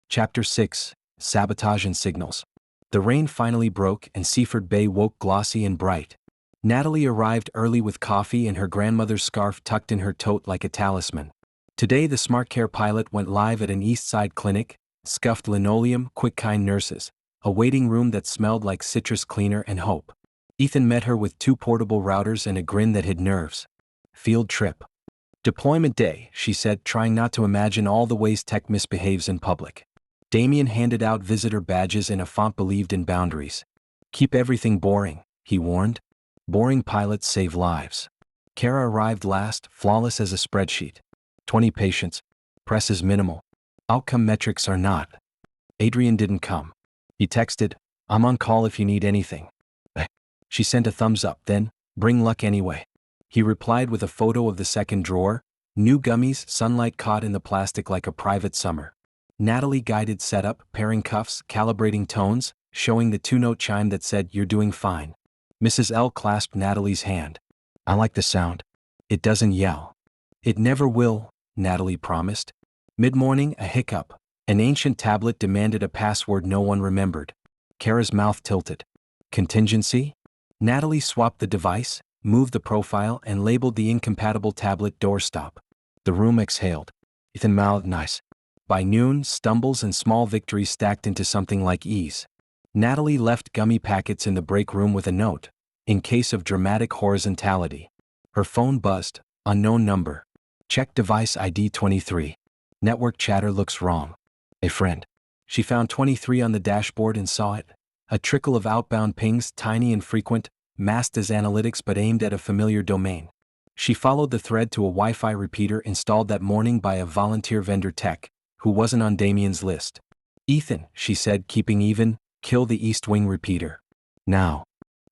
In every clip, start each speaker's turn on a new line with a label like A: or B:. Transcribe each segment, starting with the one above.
A: Chapter 6, Sabotage and Signals. The rain finally broke and Seaford Bay woke glossy and bright. Natalie arrived early with coffee and her grandmother's scarf tucked in her tote like a talisman. Today the Smart Care pilot went live at an East Side clinic, scuffed linoleum, quick kind nurses, a waiting room that smelled like citrus cleaner and hope. Ethan met her with 2 portable routers and a grin that hid nerves. Field trip. Deployment day, she said, trying not to imagine all the ways tech misbehaves in public. Damian handed out visitor badges in a font believed in boundaries. Keep everything boring, he warned. Boring pilots save lives. Kara arrived last, flawless as a spreadsheet. 20 patients. Press is minimal. Outcome metrics are not. Adrian didn't come. He texted, I'm on call if you need anything. She sent a thumbs up, then, bring luck anyway. He replied with a photo of the second drawer, new gummies, sunlight caught in the plastic like a private summer. Natalie guided setup, pairing cuffs, calibrating tones, showing the 2-note chime that said, you're doing fine. Mrs. L clasped Natalie's hand. I like the sound. It doesn't yell. It never will, Natalie promised. Mid-morning, a hiccup. An ancient tablet demanded a password no one remembered. Kara's mouth tilted. Contingency? Natalie swapped the device, moved the profile, and labeled the incompatible tablet doorstop. The room exhaled. Ethan mouthed, nice. By noon, stumbles and small victories stacked into something like ease. Natalie left gummy packets in the break room with a note, in case of dramatic horizontality. Her phone buzzed, unknown number. Check device ID 23. Network chatter looks wrong. A friend. She found 23 on the dashboard and saw it. A trickle of outbound pings, tiny and frequent, masked as analytics but aimed at a familiar domain. She followed the thread to a Wi-Fi repeater installed that morning by a volunteer vendor tech, who wasn't on Damian's list. Ethan, she said, keeping even, kill the East Wing repeater. Now.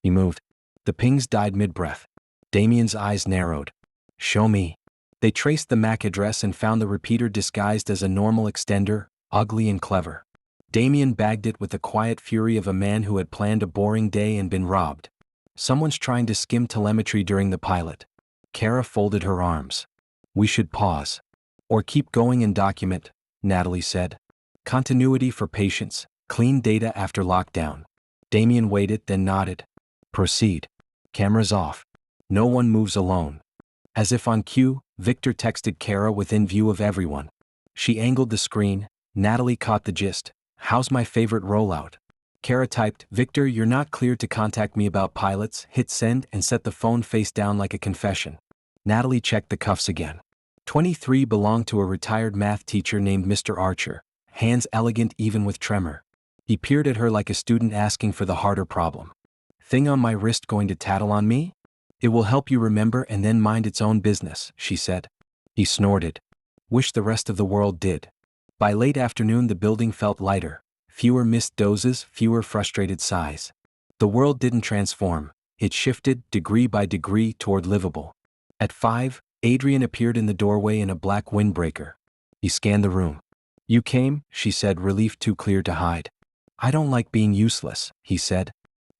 A: He moved. The pings died mid-breath. Damian's eyes narrowed. Show me. They traced the MAC address and found the repeater disguised as a normal extender, ugly and clever. Damian bagged it with the quiet fury of a man who had planned a boring day and been robbed. Someone's trying to skim telemetry during the pilot. Kara folded her arms. We should pause. Or keep going and document, Natalie said. Continuity for patients, clean data after lockdown. Damian waited, then nodded. Proceed. Cameras off. No one moves alone. As if on cue, Victor texted Kara within view of everyone. She angled the screen. Natalie caught the gist. How's my favorite rollout? Kara typed, Victor, you're not cleared to contact me about pilots, hit send and set the phone face down like a confession. Natalie checked the cuffs again. 23 belonged to a retired math teacher named Mr. Archer, hands elegant even with tremor. He peered at her like a student asking for the harder problem. Thing on my wrist going to tattle on me? It will help you remember and then mind its own business, she said. He snorted. Wish the rest of the world did. By late afternoon the building felt lighter, fewer missed dozes, fewer frustrated sighs. The world didn't transform, it shifted, degree by degree, toward livable. At 5, Adrian appeared in the doorway in a black windbreaker. He scanned the room. You came, she said, relief too clear to hide. I don't like being useless, he said.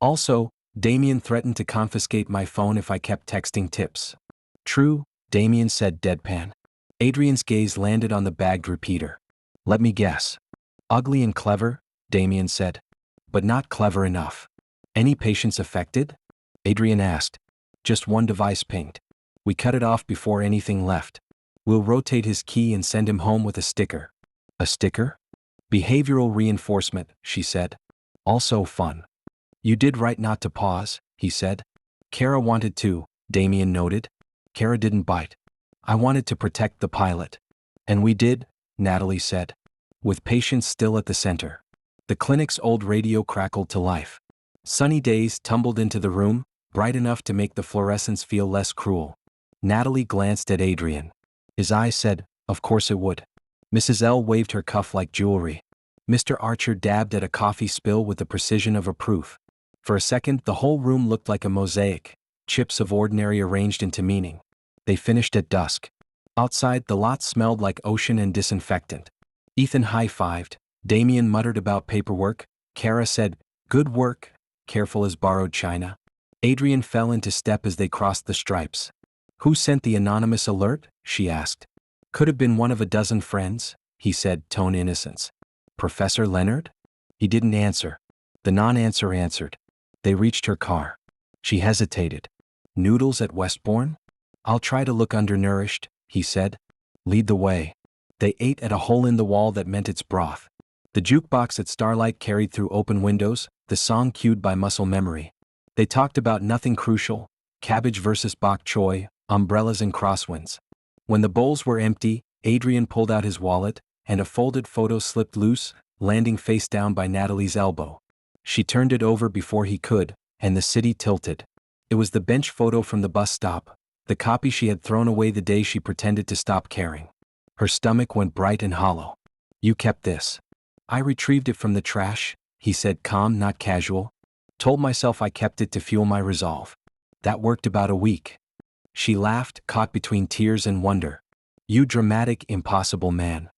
A: Also, Damian threatened to confiscate my phone if I kept texting tips. True, Damian said deadpan. Adrian's gaze landed on the bagged repeater. Let me guess. Ugly and clever, Damian said. But not clever enough. Any patients affected? Adrian asked. Just one device pinged. We cut it off before anything left. We'll rotate his key and send him home with a sticker. A sticker? Behavioral reinforcement, she said. Also fun. You did right not to pause, he said. Kara wanted to, Damian noted. Kara didn't bite. I wanted to protect the pilot. And we did, Natalie said. With patients still at the center. The clinic's old radio crackled to life. Sunny days tumbled into the room, bright enough to make the fluorescence feel less cruel. Natalie glanced at Adrian. His eyes said, of course it would. Mrs. L waved her cuff like jewelry. Mr. Archer dabbed at a coffee spill with the precision of a proof. For a second, the whole room looked like a mosaic, chips of ordinary arranged into meaning. They finished at dusk. Outside, the lot smelled like ocean and disinfectant. Ethan high-fived. Damian muttered about paperwork. Kara said, good work, careful as borrowed china. Adrian fell into step as they crossed the stripes. Who sent the anonymous alert? She asked. Could have been one of a dozen friends, he said, tone innocence. Professor Leonard? He didn't answer. The non-answer answered. They reached her car. She hesitated. Noodles at Westbourne? I'll try to look undernourished, he said. Lead the way. They ate at a hole in the wall that meant its broth. The jukebox at Starlight carried through open windows, the song cued by muscle memory. They talked about nothing crucial, cabbage versus bok choy, umbrellas and crosswinds. When the bowls were empty, Adrian pulled out his wallet, and a folded photo slipped loose, landing face down by Natalie's elbow. She turned it over before he could, and the city tilted. It was the bench photo from the bus stop, the copy she had thrown away the day she pretended to stop caring. Her stomach went bright and hollow. You kept this. I retrieved it from the trash, he said, calm, not casual. Told myself I kept it to fuel my resolve. That worked about a week. She laughed, caught between tears and wonder. You dramatic, impossible man.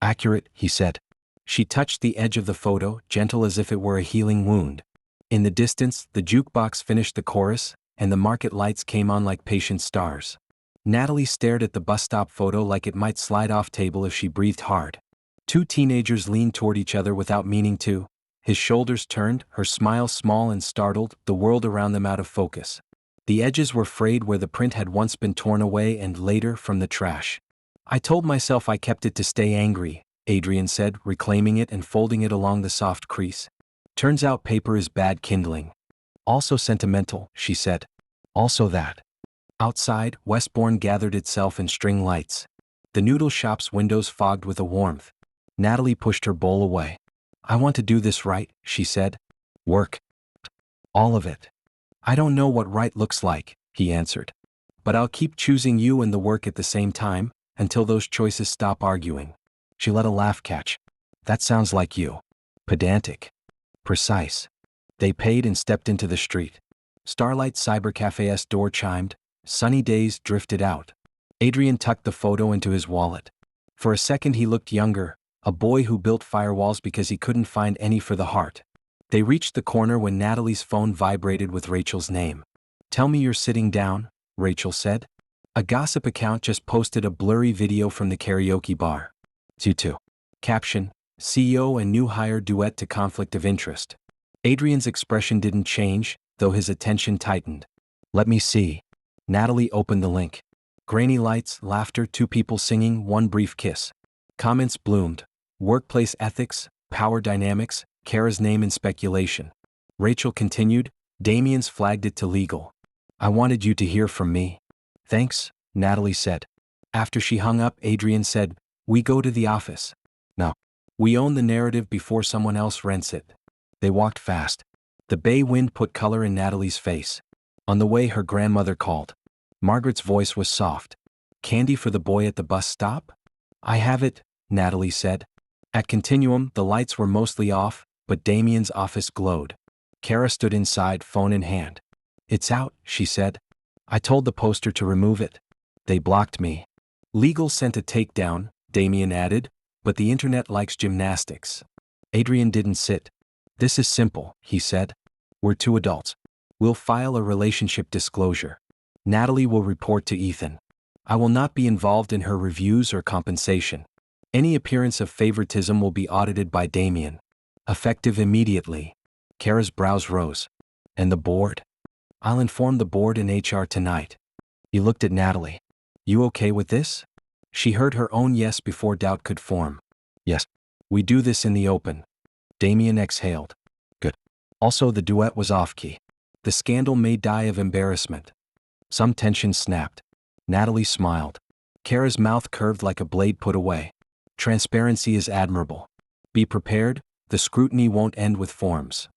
A: Accurate, he said. She touched the edge of the photo, gentle as if it were a healing wound. In the distance, the jukebox finished the chorus, and the market lights came on like patient stars. Natalie stared at the bus stop photo like it might slide off table if she breathed hard. Two teenagers leaned toward each other without meaning to. His shoulders turned, her smile small and startled, the world around them out of focus. The edges were frayed where the print had once been torn away and later from the trash. I told myself I kept it to stay angry, Adrian said, reclaiming it and folding it along the soft crease. Turns out paper is bad kindling. Also sentimental, she said. Also that. Outside, Westbourne gathered itself in string lights. The noodle shop's windows fogged with a warmth. Natalie pushed her bowl away. I want to do this right, she said. Work. All of it. I don't know what right looks like, he answered. But I'll keep choosing you and the work at the same time, until those choices stop arguing. She let a laugh catch. That sounds like you. Pedantic. Precise. They paid and stepped into the street. Starlight Cyber Café's door chimed. Sunny days drifted out. Adrian tucked the photo into his wallet. For a second he looked younger, a boy who built firewalls because he couldn't find any for the heart. They reached the corner when Natalie's phone vibrated with Rachel's name. Tell me you're sitting down, Rachel said. A gossip account just posted a blurry video from the karaoke bar. Tutu. Caption, CEO and new hire duet to conflict of interest. Adrian's expression didn't change, though his attention tightened. Let me see. Natalie opened the link. Grainy lights, laughter, two people singing, one brief kiss. Comments bloomed. Workplace ethics, power dynamics, Kara's name in speculation. Rachel continued, Damian's flagged it to legal. I wanted you to hear from me. Thanks, Natalie said. After she hung up, Adrian said, we go to the office. No. We own the narrative before someone else rents it. They walked fast. The bay wind put color in Natalie's face. On the way, her grandmother called. Margaret's voice was soft. Candy for the boy at the bus stop? I have it, Natalie said. At Continuum, the lights were mostly off, but Damian's office glowed. Kara stood inside, phone in hand. It's out, she said. I told the poster to remove it. They blocked me. Legal sent a takedown, Damian added, but the internet likes gymnastics. Adrian didn't sit. This is simple, he said. We're two adults. We'll file a relationship disclosure. Natalie will report to Ethan. I will not be involved in her reviews or compensation. Any appearance of favoritism will be audited by Damian. Effective immediately. Kara's brows rose. And the board? I'll inform the board and HR tonight. He looked at Natalie. You okay with this? She heard her own yes before doubt could form. Yes. We do this in the open. Damian exhaled. Good. Also, the duet was off-key. The scandal may die of embarrassment. Some tension snapped. Natalie smiled. Kara's mouth curved like a blade put away. Transparency is admirable. Be prepared, the scrutiny won't end with forms.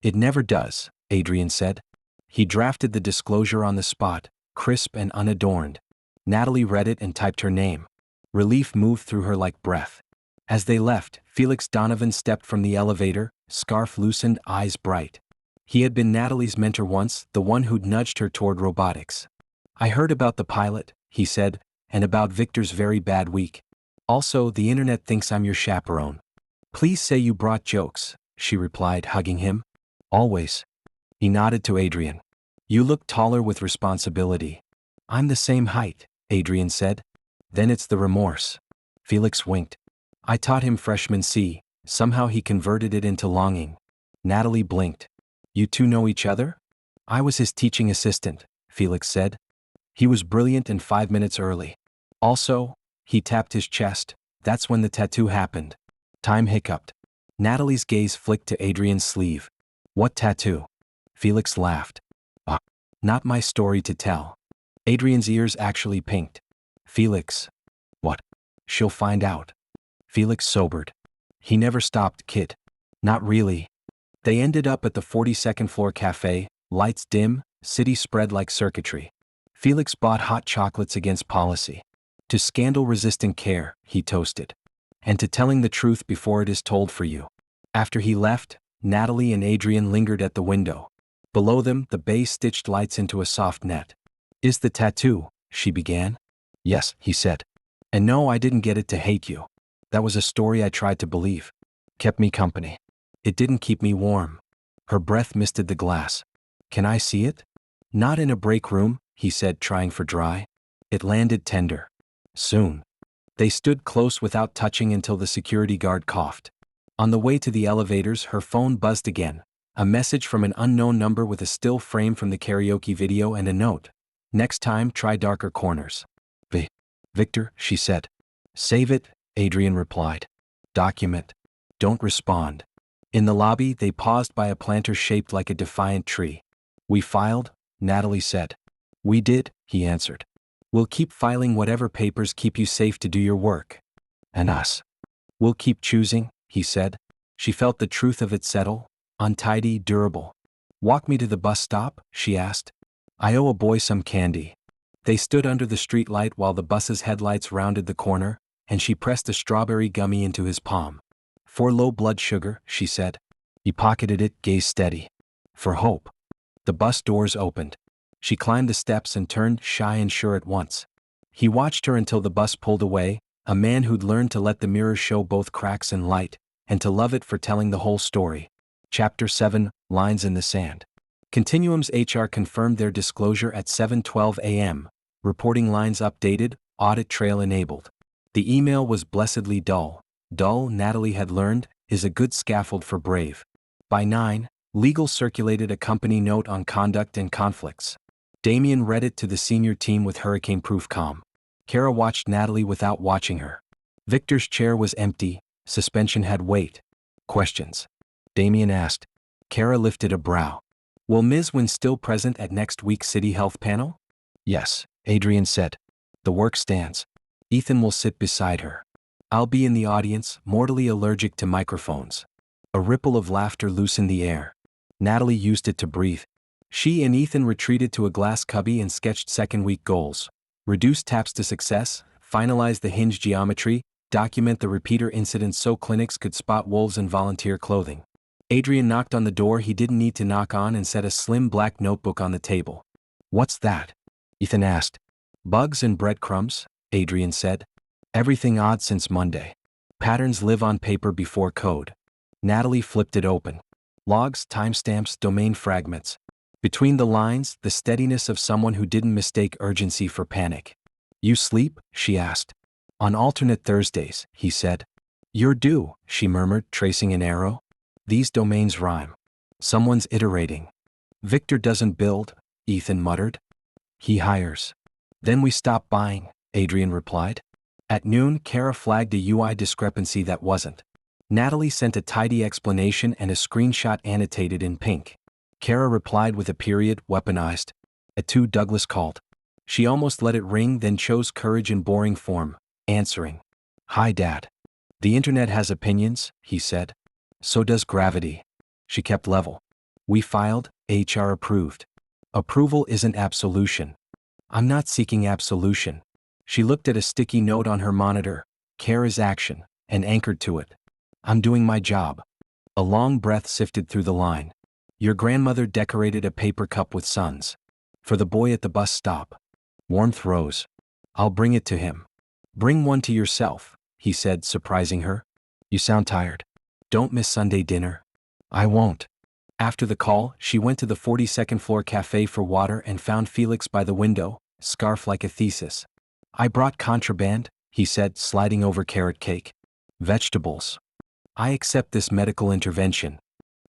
A: It never does, Adrian said. He drafted the disclosure on the spot, crisp and unadorned. Natalie read it and typed her name. Relief moved through her like breath. As they left, Felix Donovan stepped from the elevator, scarf loosened, eyes bright. He had been Natalie's mentor once, the one who'd nudged her toward robotics. I heard about the pilot, he said, and about Victor's very bad week. Also, the internet thinks I'm your chaperone. Please say you brought jokes, she replied, hugging him. Always. He nodded to Adrian. You look taller with responsibility. I'm the same height, Adrian said. Then it's the remorse. Felix winked. I taught him freshman C, Somehow he converted it into longing. Natalie blinked. You two know each other? I was his teaching assistant, Felix said. He was brilliant and 5 minutes early. Also, he tapped his chest. That's when the tattoo happened. Time hiccuped. Natalie's gaze flicked to Adrian's sleeve. What tattoo? Felix laughed. Not my story to tell. Adrian's ears actually pinked. Felix. What? She'll find out. Felix sobered. He never stopped, kid. Not really. They ended up at the 42nd floor cafe, lights dim, city spread like circuitry. Felix bought hot chocolates against policy. To scandal-resistant care, he toasted. And to telling the truth before it is told for you. After he left, Natalie and Adrian lingered at the window. Below them, the bay stitched lights into a soft net. Is the tattoo, she began. Yes, he said. And no, I didn't get it to hate you. That was a story I tried to believe. Kept me company. It didn't keep me warm. Her breath misted the glass. Can I see it? Not in a break room, he said, trying for dry. It landed tender. Soon. They stood close without touching until the security guard coughed. On the way to the elevators, her phone buzzed again. A message from an unknown number with a still frame from the karaoke video and a note. Next time, try darker corners. Victor, she said. Save it, Adrian replied. Document. Don't respond. In the lobby, they paused by a planter shaped like a defiant tree. We filed, Natalie said. We did, he answered. We'll keep filing whatever papers keep you safe to do your work. And us. We'll keep choosing, he said. She felt the truth of it settle, untidy, durable. Walk me to the bus stop, she asked. I owe a boy some candy. They stood under the streetlight while the bus's headlights rounded the corner, and she pressed a strawberry gummy into his palm. For low blood sugar, she said. He pocketed it, gaze steady. For hope. The bus doors opened. She climbed the steps and turned, shy and sure at once. He watched her until the bus pulled away, a man who'd learned to let the mirror show both cracks and light, and to love it for telling the whole story. Chapter 7, Lines in the Sand. Continuum's HR confirmed their disclosure at 7:12 a.m., reporting lines updated, audit trail enabled. The email was blessedly dull. Dull, Natalie had learned, is a good scaffold for brave. By 9, legal circulated a company note on conduct and conflicts. Damian read it to the senior team with hurricane-proof calm. Kara watched Natalie without watching her. Victor's chair was empty, suspension had weight. Questions. Damian asked. Kara lifted a brow. Will Ms. Wynne still present at next week's City Health panel? Yes, Adrian said. The work stands. Ethan will sit beside her. I'll be in the audience, mortally allergic to microphones. A ripple of laughter loosened the air. Natalie used it to breathe. She and Ethan retreated to a glass cubby and sketched second-week goals. Reduce taps to success, finalize the hinge geometry, document the repeater incidents so clinics could spot wolves in volunteer clothing. Adrian knocked on the door he didn't need to knock on and set a slim black notebook on the table. What's that? Ethan asked. Bugs and breadcrumbs, Adrian said. Everything odd since Monday. Patterns live on paper before code. Natalie flipped it open. Logs, timestamps, domain fragments. Between the lines, the steadiness of someone who didn't mistake urgency for panic. You sleep? She asked. On alternate Thursdays, he said. You're due, she murmured, tracing an arrow. These domains rhyme. Someone's iterating. Victor doesn't build, Ethan muttered. He hires. Then we stop buying, Adrian replied. At noon, Kara flagged a UI discrepancy that wasn't. Natalie sent a tidy explanation and a screenshot annotated in pink. Kara replied with a period, weaponized. At 2 Douglas called. She almost let it ring, then chose courage in boring form, answering. Hi, Dad. The internet has opinions, he said. So does gravity. She kept level. We filed, HR approved. Approval isn't absolution. I'm not seeking absolution. She looked at a sticky note on her monitor, Kara's action, and anchored to it. I'm doing my job. A long breath sifted through the line. Your grandmother decorated a paper cup with suns. For the boy at the bus stop. Warmth rose. I'll bring it to him. Bring one to yourself, he said, surprising her. You sound tired. Don't miss Sunday dinner. I won't. After the call, she went to the 42nd floor cafe for water and found Felix by the window, scarf like a thesis. I brought contraband, he said, sliding over carrot cake. Vegetables. I accept this medical intervention.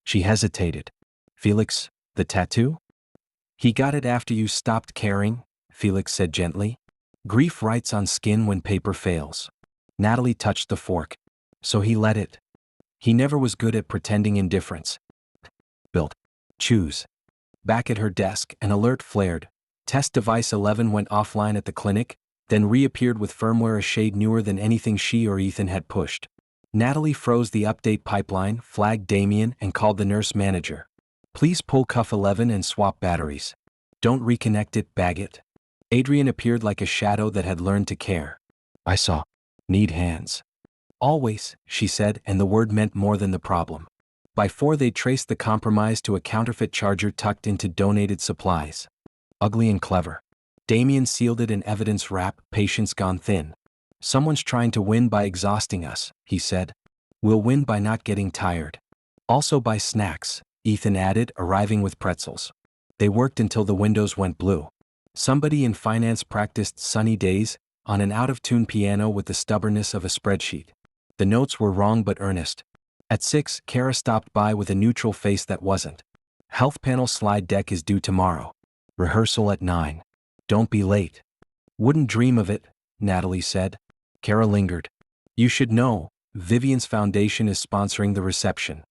A: She hesitated. Felix, the tattoo? He got it after you stopped caring, Felix said gently. Grief writes on skin when paper fails. Natalie touched the fork. So he let it. He never was good at pretending indifference. Built. Choose. Back at her desk, an alert flared. Test device 11 went offline at the clinic, then reappeared with firmware a shade newer than anything she or Ethan had pushed. Natalie froze the update pipeline, flagged Damian, and called the nurse manager. Please pull cuff 11 and swap batteries. Don't reconnect it, bag it. Adrian appeared like a shadow that had learned to care. I saw. Need hands. Always, she said, and the word meant more than the problem. By 4 they traced the compromise to a counterfeit charger tucked into donated supplies. Ugly and clever. Damian sealed it in evidence wrap, patience gone thin. Someone's trying to win by exhausting us, he said. We'll win by not getting tired. Also by snacks, Ethan added, arriving with pretzels. They worked until the windows went blue. Somebody in finance practiced Sunny Days on an out-of-tune piano with the stubbornness of a spreadsheet. The notes were wrong but earnest. At 6, Kara stopped by with a neutral face that wasn't. Health panel slide deck is due tomorrow. Rehearsal at 9. Don't be late. Wouldn't dream of it, Natalie said. Kara lingered. You should know, Vivian's foundation is sponsoring the reception.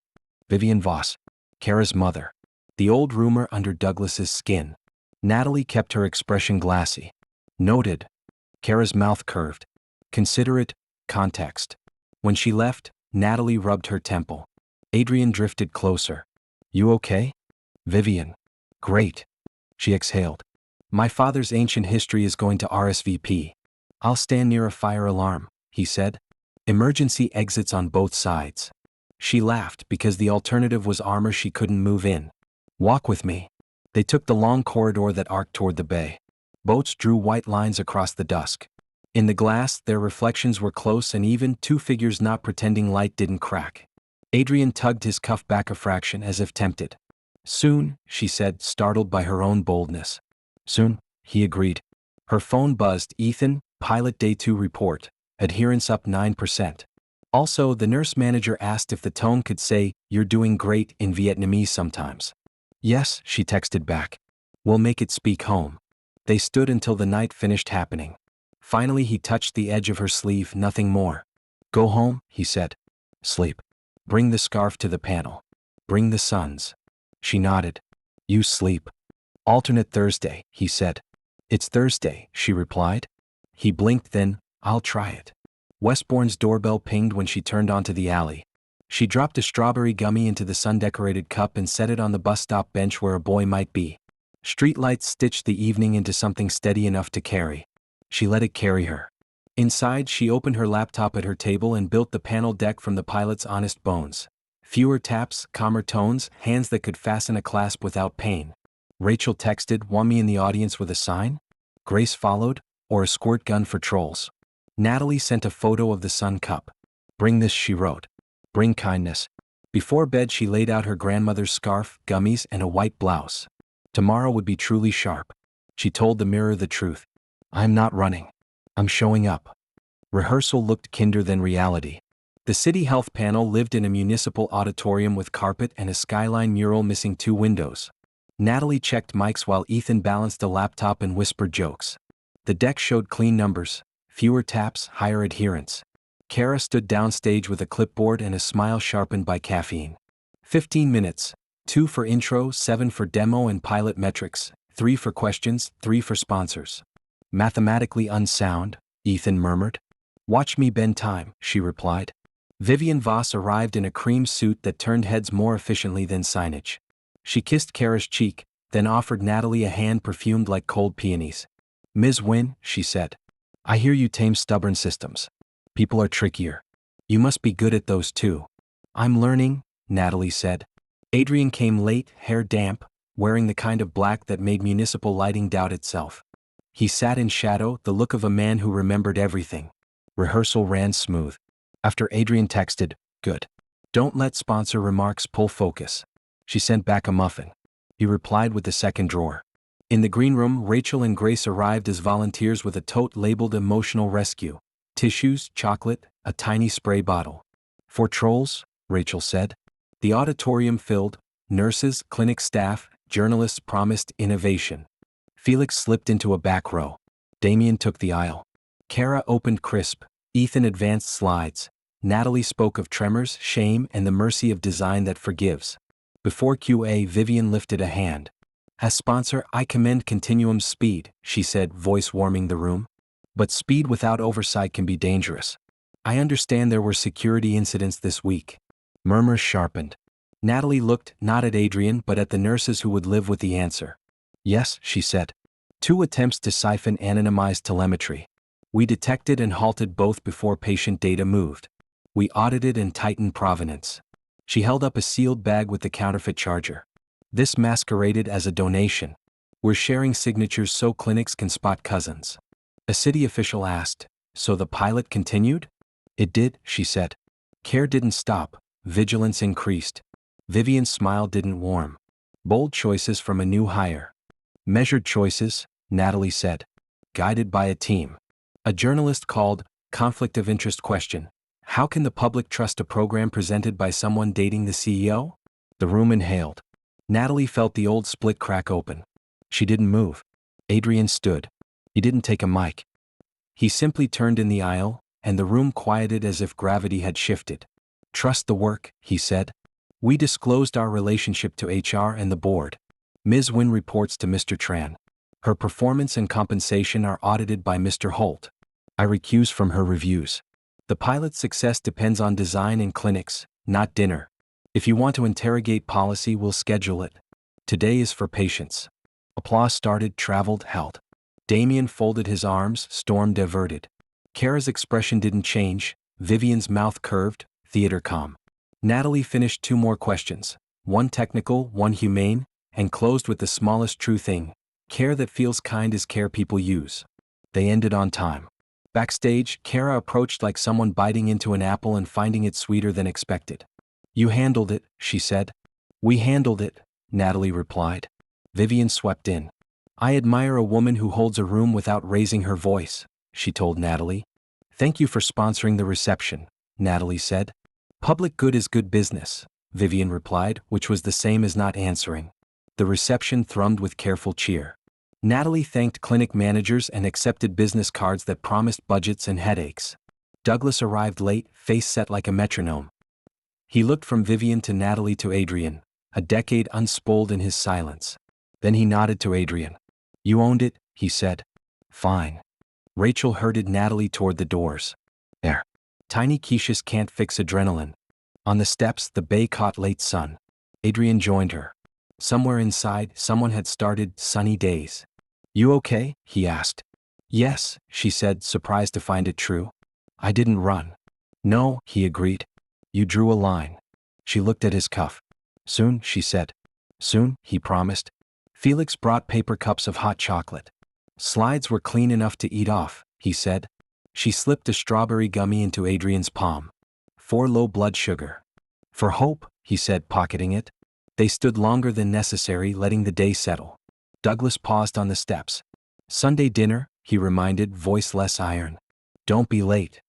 A: Vivian Vance, Kara's mother. The old rumor under Douglas's skin. Natalie kept her expression glassy. Noted. Kara's mouth curved. Considerate, context. When she left, Natalie rubbed her temple. Adrian drifted closer. You okay? Vivian. Great. She exhaled. My father's ancient history is going to RSVP. I'll stand near a fire alarm, he said. Emergency exits on both sides. She laughed because the alternative was armor she couldn't move in. Walk with me. They took the long corridor that arced toward the bay. Boats drew white lines across the dusk. In the glass, their reflections were close and even, 2 figures not pretending light didn't crack. Adrian tugged his cuff back a fraction as if tempted. Soon, she said, startled by her own boldness. Soon, he agreed. Her phone buzzed. Ethan, pilot day 2 report. Adherence up 9%. Also, the nurse manager asked if the tone could say, you're doing great, in Vietnamese sometimes. Yes, she texted back. We'll make it speak home. They stood until the night finished happening. Finally he touched the edge of her sleeve, nothing more. Go home, he said. Sleep. Bring the scarf to the panel. Bring the sons. She nodded. You sleep. Alternate Thursday, he said. It's Thursday, she replied. He blinked, then, I'll try it. Westbourne's doorbell pinged when she turned onto the alley. She dropped a strawberry gummy into the sun-decorated cup and set it on the bus stop bench where a boy might be. Streetlights stitched the evening into something steady enough to carry. She let it carry her. Inside, she opened her laptop at her table and built the panel deck from the pilot's honest bones. Fewer taps, calmer tones, hands that could fasten a clasp without pain. Rachel texted, want me in the audience with a sign? Grace followed, or a squirt gun for trolls. Natalie sent a photo of the sun cup. Bring this, she wrote. Bring kindness. Before bed she laid out her grandmother's scarf, gummies, and a white blouse. Tomorrow would be truly sharp. She told the mirror the truth. I'm not running. I'm showing up. Rehearsal looked kinder than reality. The city health panel lived in a municipal auditorium with carpet and a skyline mural missing 2 windows. Natalie checked mics while Ethan balanced a laptop and whispered jokes. The deck showed clean numbers, fewer taps, higher adherence. Kara stood downstage with a clipboard and a smile sharpened by caffeine. 15 minutes, 2 for intro, 7 for demo and pilot metrics, 3 for questions, 3 for sponsors. Mathematically unsound, Ethan murmured. Watch me bend time, she replied. Vivian Vance arrived in a cream suit that turned heads more efficiently than signage. She kissed Kara's cheek, then offered Natalie a hand perfumed like cold peonies. Ms. Wynne, she said. I hear you tame stubborn systems. People are trickier. You must be good at those too. I'm learning, Natalie said. Adrian came late, hair damp, wearing the kind of black that made municipal lighting doubt itself. He sat in shadow, the look of a man who remembered everything. Rehearsal ran smooth. After Adrian texted, good. Don't let sponsor remarks pull focus. She sent back a muffin. He replied with the second drawer. In the green room, Rachel and Grace arrived as volunteers with a tote labeled emotional rescue. Tissues, chocolate, a tiny spray bottle. For trolls, Rachel said. The auditorium filled, nurses, clinic staff, journalists promised innovation. Felix slipped into a back row. Damian took the aisle. Kara opened crisp. Ethan advanced slides. Natalie spoke of tremors, shame, and the mercy of design that forgives. Before QA, Vivian lifted a hand. As sponsor, I commend Continuum's speed, she said, voice warming the room. But speed without oversight can be dangerous. I understand there were security incidents this week. Murmurs sharpened. Natalie looked not at Adrian but at the nurses who would live with the answer. Yes, she said. 2 attempts to siphon anonymized telemetry. We detected and halted both before patient data moved. We audited and tightened provenance. She held up a sealed bag with the counterfeit charger. This masqueraded as a donation. We're sharing signatures so clinics can spot cousins. A city official asked, so the pilot continued? It did, she said. Care didn't stop, vigilance increased. Vivian's smile didn't warm. Bold choices from a new hire. Measured choices, Natalie said. Guided by a team. A journalist called, conflict of interest question. How can the public trust a program presented by someone dating the CEO? The room inhaled. Natalie felt the old split crack open. She didn't move. Adrian stood. He didn't take a mic. He simply turned in the aisle, and the room quieted as if gravity had shifted. Trust the work, he said. We disclosed our relationship to HR and the board. Ms. Wynne reports to Mr. Tran. Her performance and compensation are audited by Mr. Holt. I recuse from her reviews. The pilot's success depends on design and clinics, not dinner. If you want to interrogate policy, we'll schedule it. Today is for patients. Applause started, traveled, held. Damian folded his arms, storm diverted. Kara's expression didn't change, Vivian's mouth curved, theater calm. Natalie finished 2 more questions, one technical, one humane, and closed with the smallest true thing. Care that feels kind is care people use. They ended on time. Backstage, Kara approached like someone biting into an apple and finding it sweeter than expected. You handled it, she said. We handled it, Natalie replied. Vivian swept in. I admire a woman who holds a room without raising her voice, she told Natalie. Thank you for sponsoring the reception, Natalie said. Public good is good business, Vivian replied, which was the same as not answering. The reception thrummed with careful cheer. Natalie thanked clinic managers and accepted business cards that promised budgets and headaches. Douglas arrived late, face set like a metronome. He looked from Vivian to Natalie to Adrian, a decade unspoiled in his silence. Then he nodded to Adrian. You owned it, he said. Fine. Rachel herded Natalie toward the doors. There. Tiny quiches can't fix adrenaline. On the steps, the bay caught late sun. Adrian joined her. Somewhere inside, someone had started sunny days. You okay? He asked. Yes, she said, surprised to find it true. I didn't run. No, he agreed. You drew a line. She looked at his cuff. Soon, she said. Soon, he promised. Felix brought paper cups of hot chocolate. Slides were clean enough to eat off, he said. She slipped a strawberry gummy into Adrian's palm. For low blood sugar. For hope, he said, pocketing it. They stood longer than necessary, letting the day settle. Douglas paused on the steps. Sunday dinner, he reminded, voice less iron. Don't be late.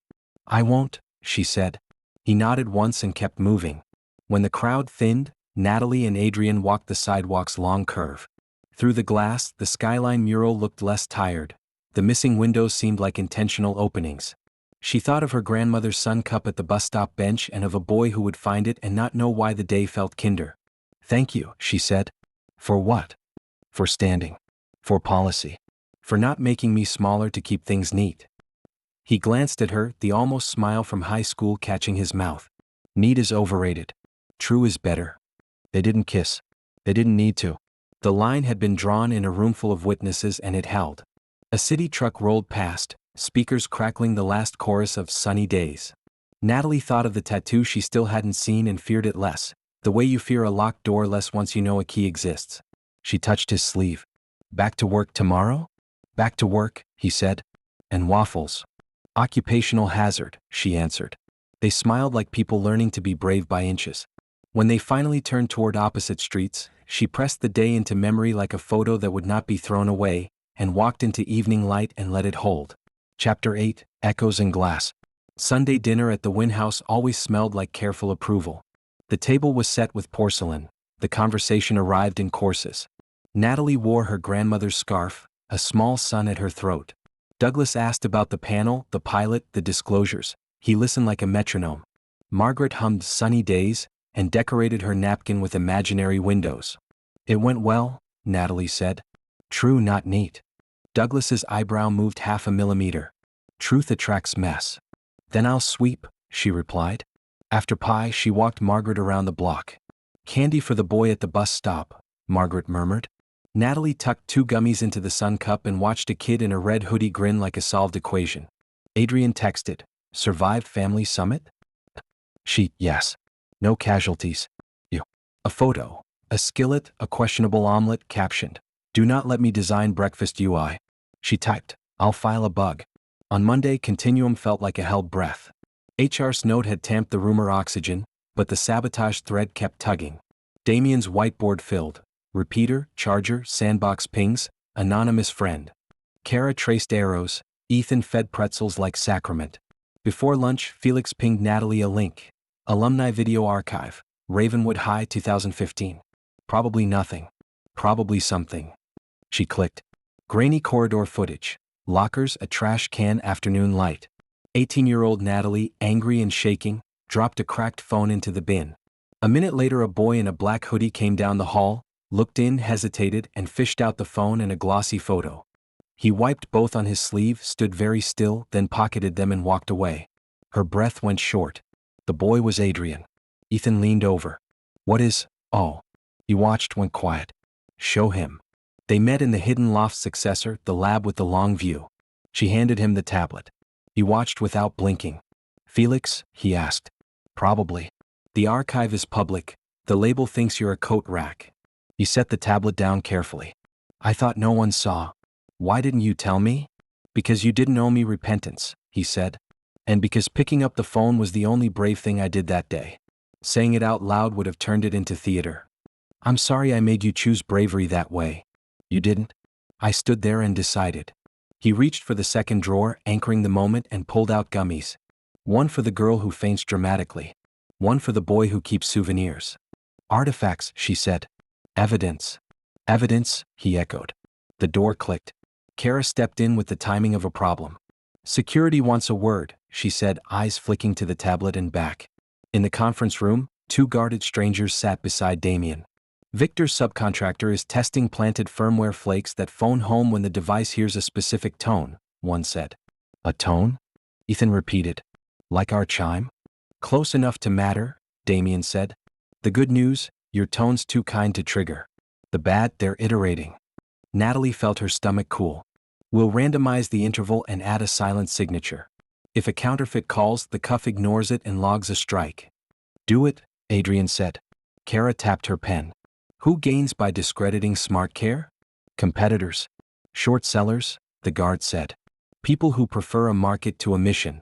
A: I won't, she said. He nodded once and kept moving. When the crowd thinned, Natalie and Adrian walked the sidewalk's long curve. Through the glass, the skyline mural looked less tired. The missing windows seemed like intentional openings. She thought of her grandmother's sun cup at the bus stop bench and of a boy who would find it and not know why the day felt kinder. Thank you, she said. For what? For standing. For policy. For not making me smaller to keep things neat. He glanced at her, the almost smile from high school catching his mouth. Neat is overrated. True is better. They didn't kiss. They didn't need to. The line had been drawn in a roomful of witnesses and it held. A city truck rolled past, speakers crackling the last chorus of Sunny Days. Natalie thought of the tattoo she still hadn't seen and feared it less. The way you fear a locked door less once you know a key exists. She touched his sleeve. Back to work tomorrow? Back to work, he said. And waffles. Occupational hazard, she answered. They smiled like people learning to be brave by inches. When they finally turned toward opposite streets, she pressed the day into memory like a photo that would not be thrown away, and walked into evening light and let it hold. Chapter 8, Echoes and Glass. Sunday dinner at the Wynn house always smelled like careful approval. The table was set with porcelain. The conversation arrived in courses. Natalie wore her grandmother's scarf, a small sun at her throat. Douglas asked about the panel, the pilot, the disclosures. He listened like a metronome. Margaret hummed Sunny Days and decorated her napkin with imaginary windows. It went well, Natalie said. True, not neat. Douglas's eyebrow moved 0.5 millimeter. Truth attracts mess. Then I'll sweep, she replied. After pie, she walked Margaret around the block. Candy for the boy at the bus stop, Margaret murmured. Natalie tucked 2 gummies into the sun cup and watched a kid in a red hoodie grin like a solved equation. Adrian texted, "Survived family summit?" She, yes. No casualties. You. A photo. A skillet, a questionable omelet, captioned, "Do not let me design breakfast UI." She typed, "I'll file a bug." On Monday, Continuum felt like a held breath. HR's note had tamped the rumor oxygen, but the sabotage thread kept tugging. Damian's whiteboard filled. Repeater, charger, sandbox pings, anonymous friend. Kara traced arrows, Ethan fed pretzels like sacrament. Before lunch, Felix pinged Natalie a link. Alumni video archive, Ravenwood High 2015. Probably nothing. Probably something. She clicked. Grainy corridor footage. Lockers, a trash can, afternoon light. 18-year-old Natalie, angry and shaking, dropped a cracked phone into the bin. A minute later, a boy in a black hoodie came down the hall, looked in, hesitated, and fished out the phone and a glossy photo. He wiped both on his sleeve, stood very still, then pocketed them and walked away. Her breath went short. The boy was Adrian. Ethan leaned over. "What is, oh?" He watched, went quiet. "Show him." They met in the hidden loft successor, the lab with the long view. She handed him the tablet. He watched without blinking. "Felix?" he asked. "Probably. The archive is public. The label thinks you're a coat rack." He set the tablet down carefully. "I thought no one saw. Why didn't you tell me?" "Because you didn't owe me repentance," he said. "And because picking up the phone was the only brave thing I did that day." Saying it out loud would have turned it into theater. "I'm sorry I made you choose bravery that way." "You didn't." I stood there and decided. He reached for the second drawer, anchoring the moment, and pulled out gummies. One for the girl who faints dramatically. One for the boy who keeps souvenirs. "Artifacts," she said. "Evidence." "Evidence," he echoed. The door clicked. Kara stepped in with the timing of a problem. "Security wants a word," she said, eyes flicking to the tablet and back. In the conference room, 2 guarded strangers sat beside Damian. "Victor's subcontractor is testing planted firmware flakes that phone home when the device hears a specific tone," one said. "A tone?" Ethan repeated. "Like our chime?" "Close enough to matter," Damian said. "The good news, your tone's too kind to trigger. The bad, they're iterating." Natalie felt her stomach cool. "We'll randomize the interval and add a silent signature. If a counterfeit calls, the cuff ignores it and logs a strike." "Do it," Adrian said. Kara tapped her pen. "Who gains by discrediting SmartCare?" "Competitors. Short sellers," the guard said. "People who prefer a market to a mission."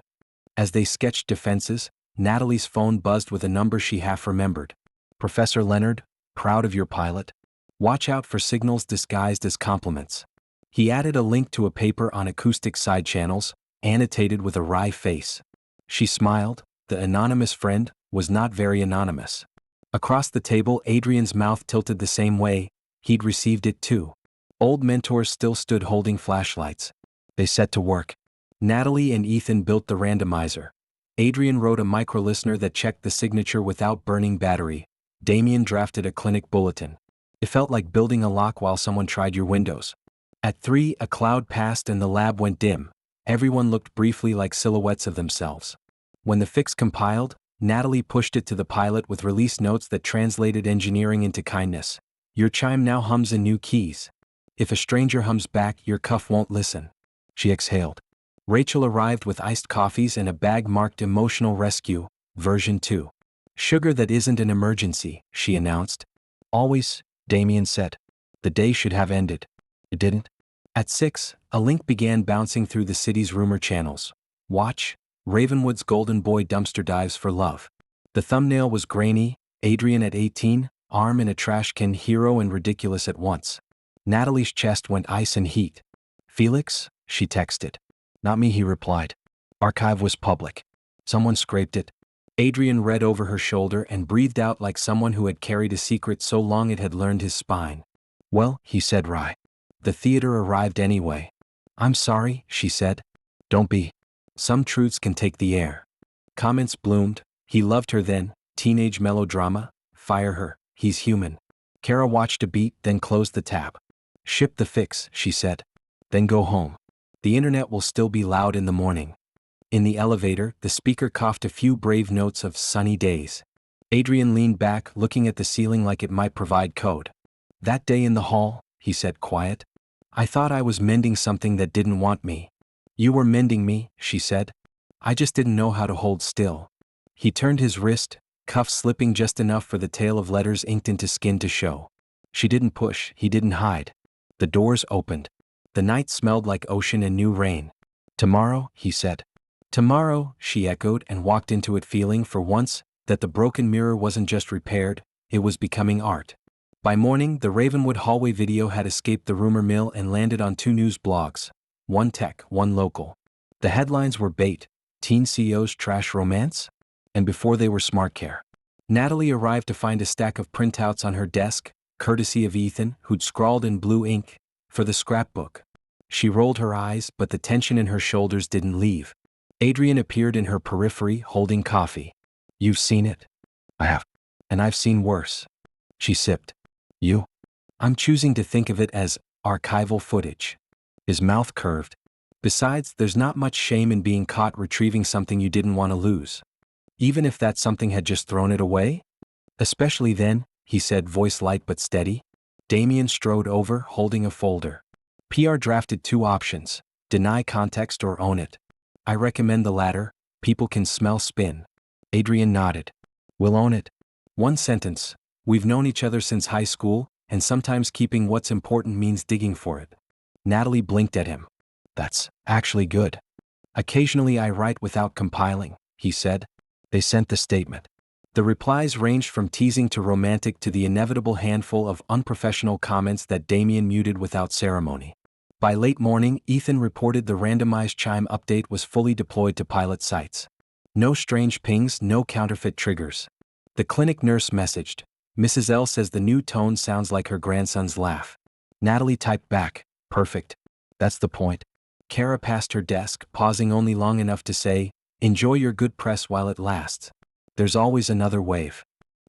A: As they sketched defenses, Natalie's phone buzzed with a number she half remembered. "Professor Leonard, proud of your pilot. Watch out for signals disguised as compliments." He added a link to a paper on acoustic side channels, annotated with a wry face. She smiled. The anonymous friend was not very anonymous. Across the table, Adrian's mouth tilted the same way. He'd received it too. Old mentors still stood holding flashlights. They set to work. Natalie and Ethan built the randomizer. Adrian wrote a microlistener that checked the signature without burning battery. Damian drafted a clinic bulletin. It felt like building a lock while someone tried your windows. At 3, a cloud passed and the lab went dim. Everyone looked briefly like silhouettes of themselves. When the fix compiled, Natalie pushed it to the pilot with release notes that translated engineering into kindness. "Your chime now hums in new keys. If a stranger hums back, your cuff won't listen." She exhaled. Rachel arrived with iced coffees and a bag marked Emotional Rescue, version 2. "Sugar that isn't an emergency," she announced. "Always," Damian said. The day should have ended. It didn't. At 6, a link began bouncing through the city's rumor channels. "Watch, Ravenwood's golden boy dumpster dives for love." The thumbnail was grainy, Adrian at 18, arm in a trash can, hero and ridiculous at once. Natalie's chest went ice and heat. "Felix?" she texted. "Not me," he replied. Archive was public. Someone scraped it. Adrian read over her shoulder and breathed out like someone who had carried a secret so long it had learned his spine. Well, he said wry. The theater arrived anyway. I'm sorry, she said. Don't be. Some truths can take the air. Comments bloomed. He loved her then. Teenage melodrama. Fire her. He's human. Kara watched a beat, then closed the tab. Ship the fix, she said. Then go home. The internet will still be loud in the morning. In the elevator, the speaker coughed a few brave notes of sunny days. Adrian leaned back, looking at the ceiling like it might provide code. That day in the hall, he said quiet. I thought I was mending something that didn't want me. You were mending me, she said. I just didn't know how to hold still. He turned his wrist, cuff slipping just enough for the tail of letters inked into skin to show. She didn't push, he didn't hide. The doors opened. The night smelled like ocean and new rain. Tomorrow, he said. Tomorrow, she echoed and walked into it feeling for once that the broken mirror wasn't just repaired, it was becoming art. By morning, the Ravenwood hallway video had escaped the rumor mill and landed on 2 news blogs. One tech, one local. The headlines were bait. Teen CEOs trash romance? And before they were SmartCare. Natalie arrived to find a stack of printouts on her desk, courtesy of Ethan, who'd scrawled in blue ink, for the scrapbook. She rolled her eyes, but the tension in her shoulders didn't leave. Adrian appeared in her periphery, holding coffee. You've seen it? I have. And I've seen worse. She sipped. You? I'm choosing to think of it as archival footage. His mouth curved. Besides, there's not much shame in being caught retrieving something you didn't want to lose. Even if that something had just thrown it away? Especially then, he said, voice light but steady. Damian strode over, holding a folder. PR drafted 2 options, deny context or own it. I recommend the latter, people can smell spin. Adrian nodded. We'll own it. 1 sentence, we've known each other since high school, and sometimes keeping what's important means digging for it. Natalie blinked at him. That's actually good. Occasionally I write without compiling, he said. They sent the statement. The replies ranged from teasing to romantic to the inevitable handful of unprofessional comments that Damian muted without ceremony. By late morning, Ethan reported the randomized chime update was fully deployed to pilot sites. No strange pings, no counterfeit triggers. The clinic nurse messaged. Mrs. L says the new tone sounds like her grandson's laugh. Natalie typed back, perfect. That's the point. Kara passed her desk, pausing only long enough to say, enjoy your good press while it lasts. There's always another wave.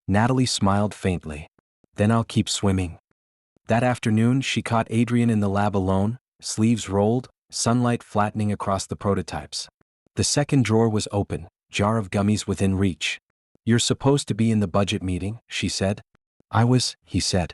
A: Natalie smiled faintly. Then I'll keep swimming. That afternoon, she caught Adrian in the lab alone, sleeves rolled, sunlight flattening across the prototypes. The second drawer was open, jar of gummies within reach. You're supposed to be in the budget meeting, she said. I was, he said.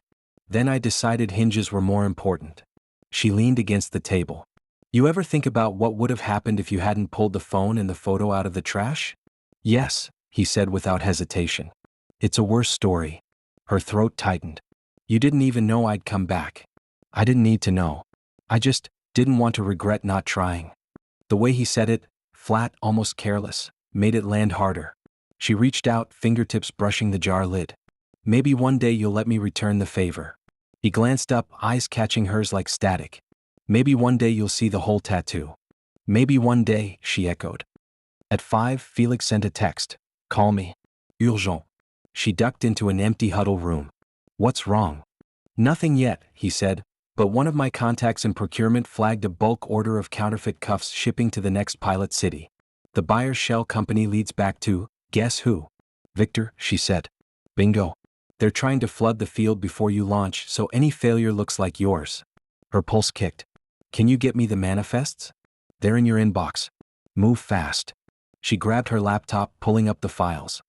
A: Then I decided hinges were more important. She leaned against the table. You ever think about what would have happened if you hadn't pulled the phone and the photo out of the trash? Yes, he said without hesitation. It's a worse story. Her throat tightened. You didn't even know I'd come back. I didn't need to know. I just didn't want to regret not trying. The way he said it, flat, almost careless, made it land harder. She reached out, fingertips brushing the jar lid. Maybe one day you'll let me return the favor. He glanced up, eyes catching hers like static. Maybe one day you'll see the whole tattoo. Maybe one day, she echoed. At 5, Felix sent a text. Call me. Urgent. She ducked into an empty huddle room. What's wrong? Nothing yet, he said, but one of my contacts in procurement flagged a bulk order of counterfeit cuffs shipping to the next pilot city. The buyer's shell company leads back to, guess who? Victor, she said. Bingo. They're trying to flood the field before you launch, so any failure looks like yours. Her pulse kicked. Can you get me the manifests? They're in your inbox. Move fast. She grabbed her laptop, pulling up the files.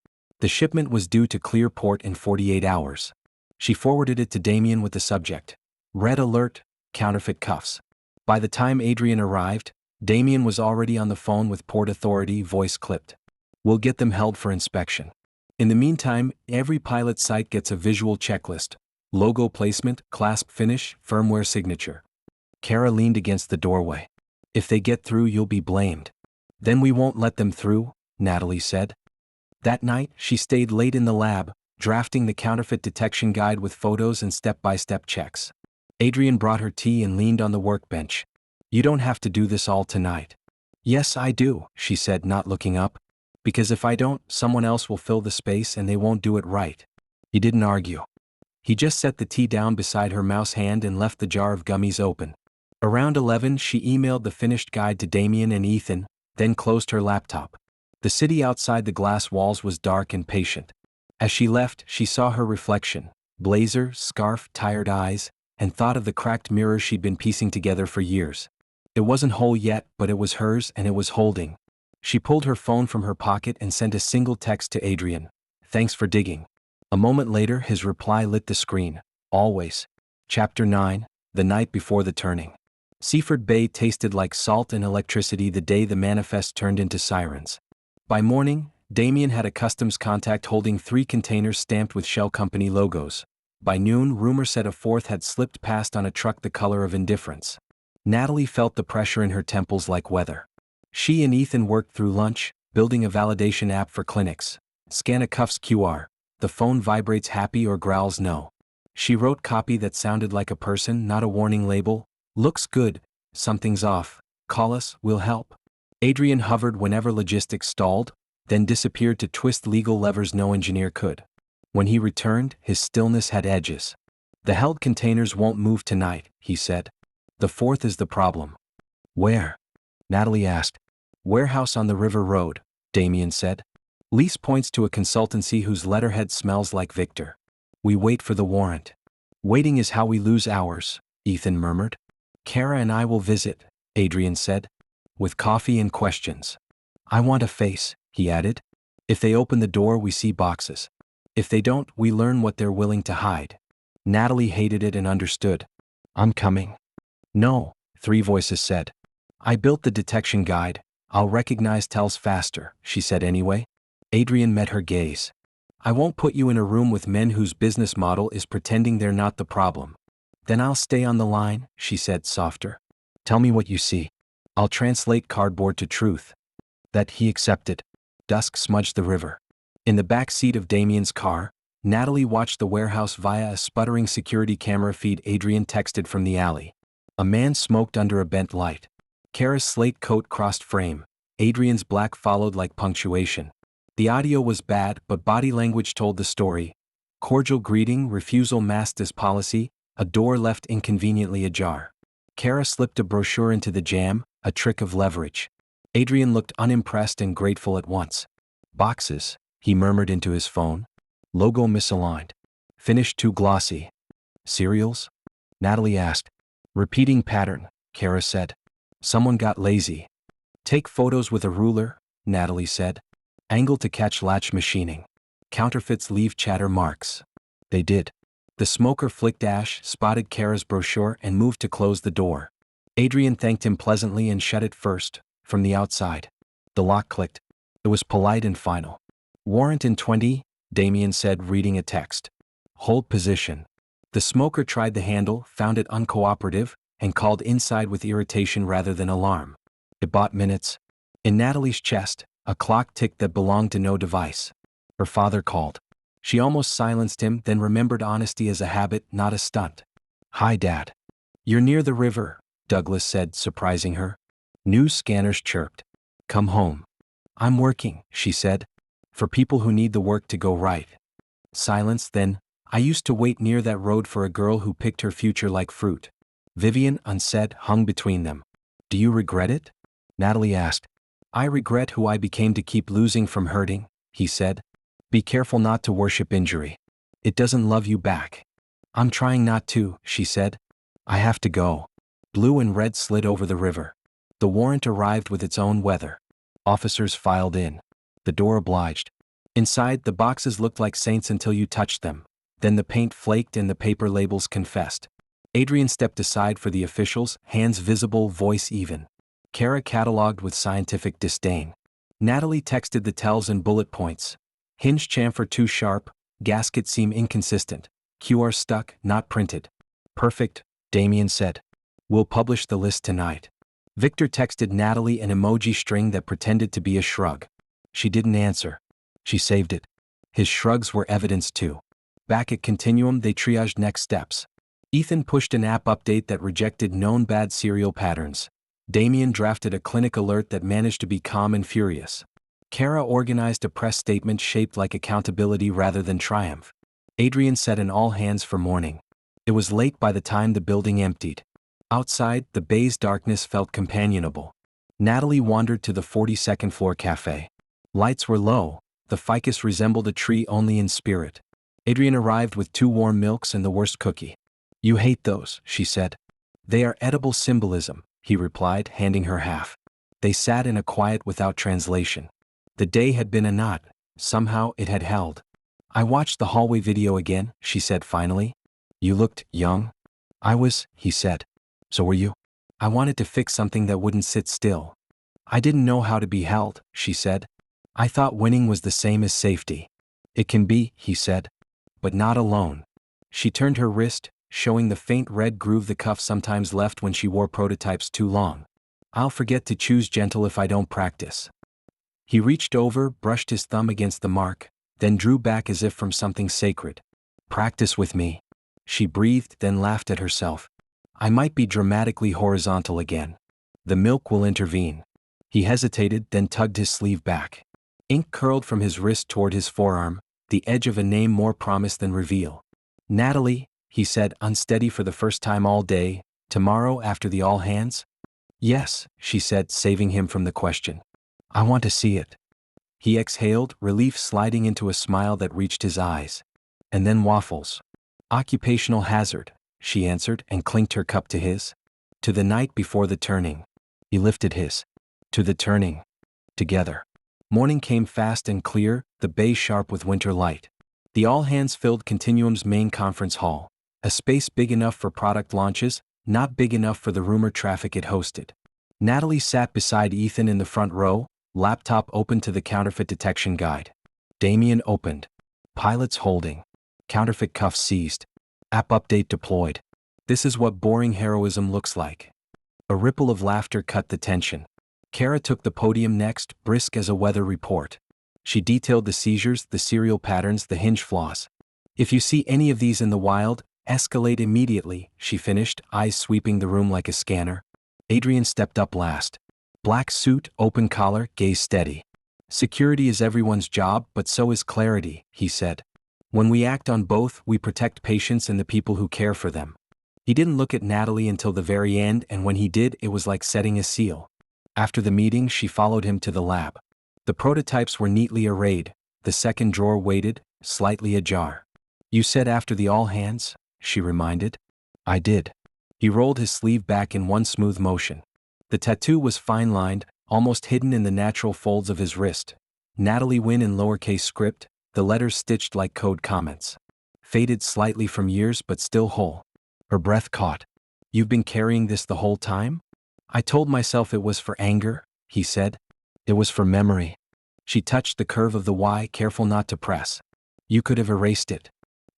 A: The shipment was due to Clearport in 48 hours. She forwarded it to Damian with the subject. Red alert, counterfeit cuffs. By the time Adrian arrived, Damian was already on the phone with Port Authority, voice clipped. We'll get them held for inspection. In the meantime, every pilot site gets a visual checklist. Logo placement, clasp finish, firmware signature. Kara leaned against the doorway. If they get through, you'll be blamed. Then we won't let them through, Natalie said. That night, she stayed late in the lab, drafting the counterfeit detection guide with photos and step-by-step checks. Adrian brought her tea and leaned on the workbench. You don't have to do this all tonight. Yes, I do, she said, not looking up. Because if I don't, someone else will fill the space and they won't do it right. He didn't argue. He just set the tea down beside her mouse hand and left the jar of gummies open. Around 11, she emailed the finished guide to Damian and Ethan, then closed her laptop. The city outside the glass walls was dark and patient. As she left, she saw her reflection, blazer, scarf, tired eyes, and thought of the cracked mirror she'd been piecing together for years. It wasn't whole yet, but it was hers and it was holding. She pulled her phone from her pocket and sent a single text to Adrian. Thanks for digging. A moment later, his reply lit the screen. Always. Chapter 9, The Night Before the Turning. Seaford Bay tasted like salt and electricity the day the manifest turned into sirens. By morning, Damian had a customs contact holding 3 containers stamped with Shell Company logos. By noon, rumor said a 4th had slipped past on a truck the color of indifference. Natalie felt the pressure in her temples like weather. She and Ethan worked through lunch, building a validation app for clinics. Scan a cuff's QR. The phone vibrates happy or growls no. She wrote copy that sounded like a person, not a warning label. Looks good. Something's off. Call us, we'll help. Adrian hovered whenever logistics stalled, then disappeared to twist legal levers no engineer could. When he returned, his stillness had edges. The held containers won't move tonight, he said. The 4th is the problem. Where? Natalie asked. Warehouse on the River Road, Damian said. Lease points to a consultancy whose letterhead smells like Victor. We wait for the warrant. Waiting is how we lose hours, Ethan murmured. Kara and I will visit, Adrian said. With coffee and questions. I want a face, he added. If they open the door, we see boxes. If they don't, we learn what they're willing to hide. Natalie hated it and understood. I'm coming. No, 3 voices said. I built the detection guide. I'll recognize tells faster, she said anyway. Adrian met her gaze. I won't put you in a room with men whose business model is pretending they're not the problem. Then I'll stay on the line, she said softer. Tell me what you see. I'll translate cardboard to truth. That he accepted. Dusk smudged the river. In the back seat of Damian's car, Natalie watched the warehouse via a sputtering security camera feed. Adrian texted from the alley. A man smoked under a bent light. Kara's slate coat crossed frame. Adrian's black followed like punctuation. The audio was bad, but body language told the story. Cordial greeting, refusal masked as policy, a door left inconveniently ajar. Kara slipped a brochure into the jam, a trick of leverage. Adrian looked unimpressed and grateful at once. Boxes, he murmured into his phone. Logo misaligned. Finish too glossy. Cereals? Natalie asked. Repeating pattern, Kara said. Someone got lazy. Take photos with a ruler, Natalie said. Angle to catch latch machining. Counterfeits leave chatter marks. They did. The smoker flicked ash, spotted Kara's brochure and moved to close the door. Adrian thanked him pleasantly and shut it first, from the outside. The lock clicked. It was polite and final. Warrant in 20, Damian said, reading a text. Hold position. The smoker tried the handle, found it uncooperative, and called inside with irritation rather than alarm. It bought minutes. In Natalie's chest, a clock ticked that belonged to no device. Her father called. She almost silenced him, then remembered honesty as a habit, not a stunt. Hi, Dad. You're near the river, Douglas said, surprising her. News scanners chirped. Come home. I'm working, she said. For people who need the work to go right. Silence, then. I used to wait near that road for a girl who picked her future like fruit. Vivian, unsaid, hung between them. Do you regret it? Natalie asked. I regret who I became to keep losing from hurting, he said. Be careful not to worship injury. It doesn't love you back. I'm trying not to, she said. I have to go. Blue and red slid over the river. The warrant arrived with its own weather. Officers filed in. The door obliged. Inside, the boxes looked like saints until you touched them. Then the paint flaked and the paper labels confessed. Adrian stepped aside for the officials, hands visible, voice even. Kara cataloged with scientific disdain. Natalie texted the tells and bullet points. Hinge chamfer too sharp, gasket seam inconsistent, QR stuck, not printed. Perfect, Damian said. We'll publish the list tonight. Victor texted Natalie an emoji string that pretended to be a shrug. She didn't answer. She saved it. His shrugs were evidence too. Back at Continuum, they triaged next steps. Ethan pushed an app update that rejected known bad serial patterns. Damian drafted a clinic alert that managed to be calm and furious. Kara organized a press statement shaped like accountability rather than triumph. Adrian set an all-hands for morning. It was late by the time the building emptied. Outside, the bay's darkness felt companionable. Natalie wandered to the 42nd floor cafe. Lights were low, the ficus resembled a tree only in spirit. Adrian arrived with 2 warm milks and the worst cookie. "You hate those," she said. "They are edible symbolism," he replied, handing her half. They sat in a quiet without translation. The day had been a knot. Somehow it had held. "I watched the hallway video again," she said finally. "You looked young." "I was," he said. "So were you." "I wanted to fix something that wouldn't sit still." "I didn't know how to be held," she said. "I thought winning was the same as safety." "It can be," he said. "But not alone." She turned her wrist, showing the faint red groove the cuff sometimes left when she wore prototypes too long. "I'll forget to choose gentle if I don't practice." He reached over, brushed his thumb against the mark, then drew back as if from something sacred. "Practice with me." She breathed, then laughed at herself. "I might be dramatically horizontal again. The milk will intervene." He hesitated, then tugged his sleeve back. Ink curled from his wrist toward his forearm, the edge of a name more promise than reveal. "Natalie," he said, unsteady for the first time all day, "tomorrow after the all-hands?" "Yes," she said, saving him from the question. "I want to see it." He exhaled, relief sliding into a smile that reached his eyes. "And then waffles." "Occupational hazard," she answered and clinked her cup to his. "To the night before the turning." He lifted his. "To the turning." Together. Morning came fast and clear, the bay sharp with winter light. The all-hands filled Continuum's main conference hall, a space big enough for product launches, not big enough for the rumor traffic it hosted. Natalie sat beside Ethan in the front row, laptop open to the counterfeit detection guide. Damian opened. Pilots holding. Counterfeit cuffs seized. App update deployed. This is what boring heroism looks like. A ripple of laughter cut the tension. Kara took the podium next, brisk as a weather report. She detailed the seizures, the serial patterns, the hinge flaws. "If you see any of these in the wild, escalate immediately," she finished, eyes sweeping the room like a scanner. Adrian stepped up last. Black suit, open collar, gaze steady. "Security is everyone's job, but so is clarity," he said. "When we act on both, we protect patients and the people who care for them." He didn't look at Natalie until the very end, and when he did, it was like setting a seal. After the meeting, she followed him to the lab. The prototypes were neatly arrayed, the second drawer weighted, slightly ajar. "You said after the all-hands?" she reminded. "I did." He rolled his sleeve back in one smooth motion. The tattoo was fine-lined, almost hidden in the natural folds of his wrist. Natalie Wynn in lowercase script, the letters stitched like code comments. Faded slightly from years but still whole. Her breath caught. "You've been carrying this the whole time?" "I told myself it was for anger," he said. "It was for memory." She touched the curve of the Y, careful not to press. "You could have erased it."